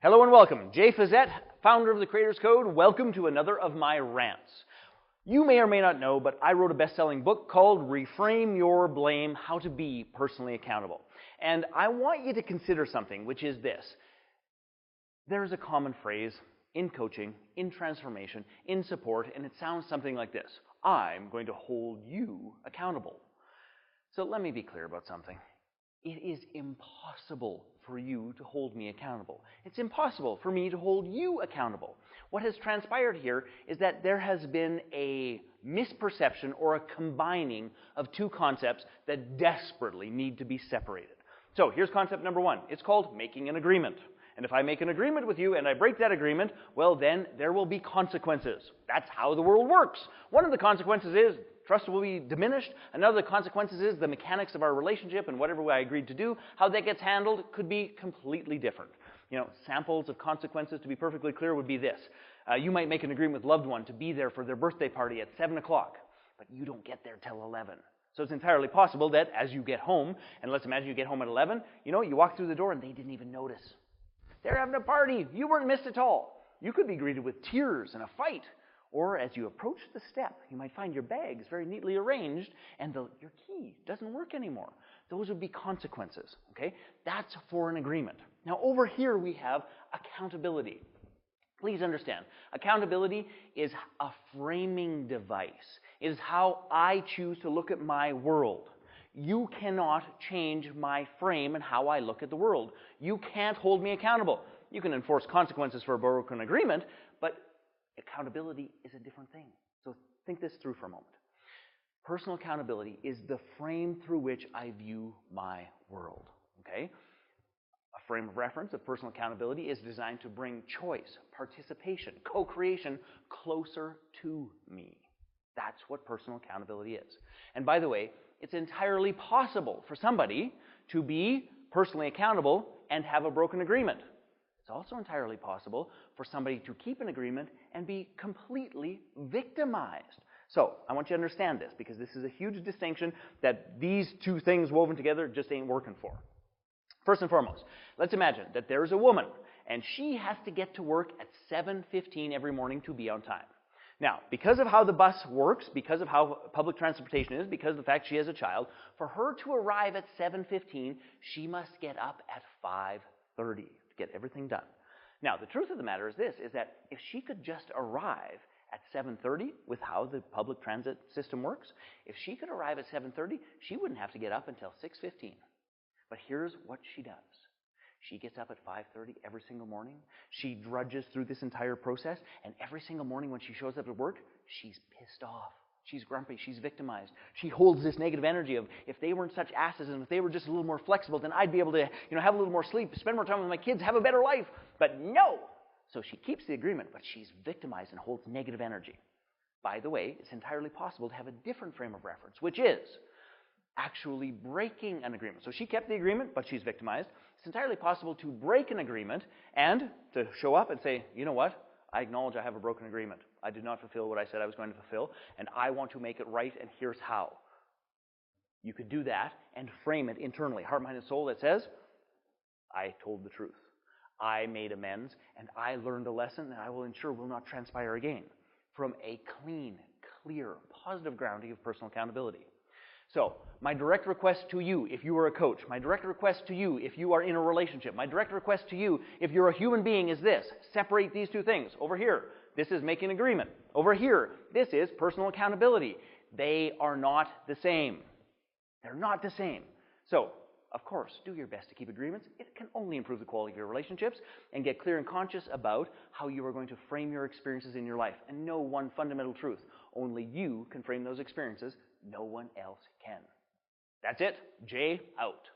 Hello and welcome. Jay Fiset, founder of the Creators Code. Welcome to another of my rants. You may or may not know, but I wrote a best-selling book called Reframe Your Blame: How to Be Personally Accountable. And I want you to consider something, which is this. There's a common phrase in coaching, in transformation, in support, and it sounds something like this. I'm going to hold you accountable. So let me be clear about something. It is impossible for you to hold me accountable. It's impossible for me to hold you accountable. What has transpired here is that there has been a misperception or a combining of two concepts that desperately need to be separated. So here's concept number one. It's called making an agreement. And if I make an agreement with you and I break that agreement, well, then there will be consequences. That's how the world works. One of the consequences is trust will be diminished. Another of the consequences is the mechanics of our relationship and whatever I agreed to do, how that gets handled could be completely different. Samples of consequences, to be perfectly clear, would be this. You might make an agreement with a loved one to be there for their birthday party at 7 o'clock, but you don't get there till 11. So it's entirely possible that as you get home, and let's imagine you get home at 11, you walk through the door and they didn't even notice. They're having a party. You weren't missed at all. You could be greeted with tears and a fight. Or as you approach the step, you might find your bags very neatly arranged and your key doesn't work anymore. Those would be consequences, okay? That's for an agreement. Now over here we have accountability. Please understand, accountability is a framing device. It is how I choose to look at my world. You cannot change my frame and how I look at the world. You can't hold me accountable. You can enforce consequences for a broken agreement, but accountability is a different thing. So think this through for a moment. Personal accountability is the frame through which I view my world. Okay? A frame of reference of personal accountability is designed to bring choice, participation, co-creation closer to me. That's what personal accountability is. And by the way, it's entirely possible for somebody to be personally accountable and have a broken agreement. It's also entirely possible for somebody to keep an agreement and be completely victimized. So I want you to understand this because this is a huge distinction that these two things woven together just ain't working for. First and foremost, let's imagine that there's a woman and she has to get to work at 7:15 every morning to be on time. Now, because of how the bus works, because of how public transportation is, because of the fact she has a child, for her to arrive at 7:15, she must get up at 5:30 to get everything done. Now, the truth of the matter is this, is that if she could just arrive at 7:30 with how the public transit system works, if she could arrive at 7:30, she wouldn't have to get up until 6:15. But here's what she does. She gets up at 5:30 every single morning. She drudges through this entire process, and every single morning when she shows up at work, she's pissed off. She's grumpy. She's victimized. She holds this negative energy of, if they weren't such asses and if they were just a little more flexible, then I'd be able to have a little more sleep, spend more time with my kids, have a better life. But no! So she keeps the agreement, but she's victimized and holds negative energy. By the way, it's entirely possible to have a different frame of reference, which is actually breaking an agreement. So she kept the agreement, but she's victimized. It's entirely possible to break an agreement and to show up and say, you know what? I acknowledge I have a broken agreement. I did not fulfill what I said I was going to fulfill, and I want to make it right, and here's how. You could do that and frame it internally, heart, mind, and soul, that says, I told the truth. I made amends, and I learned a lesson that I will ensure will not transpire again, from a clean, clear, positive grounding of personal accountability. So, my direct request to you, if you are a coach, my direct request to you, if you are in a relationship, my direct request to you, if you're a human being, is this. Separate these two things. Over here, this is making an agreement. Over here, this is personal accountability. They are not the same. They're not the same. So, of course, do your best to keep agreements. It can only improve the quality of your relationships, and get clear and conscious about how you are going to frame your experiences in your life. And know one fundamental truth. Only you can frame those experiences. No one else can. That's it. Jay out.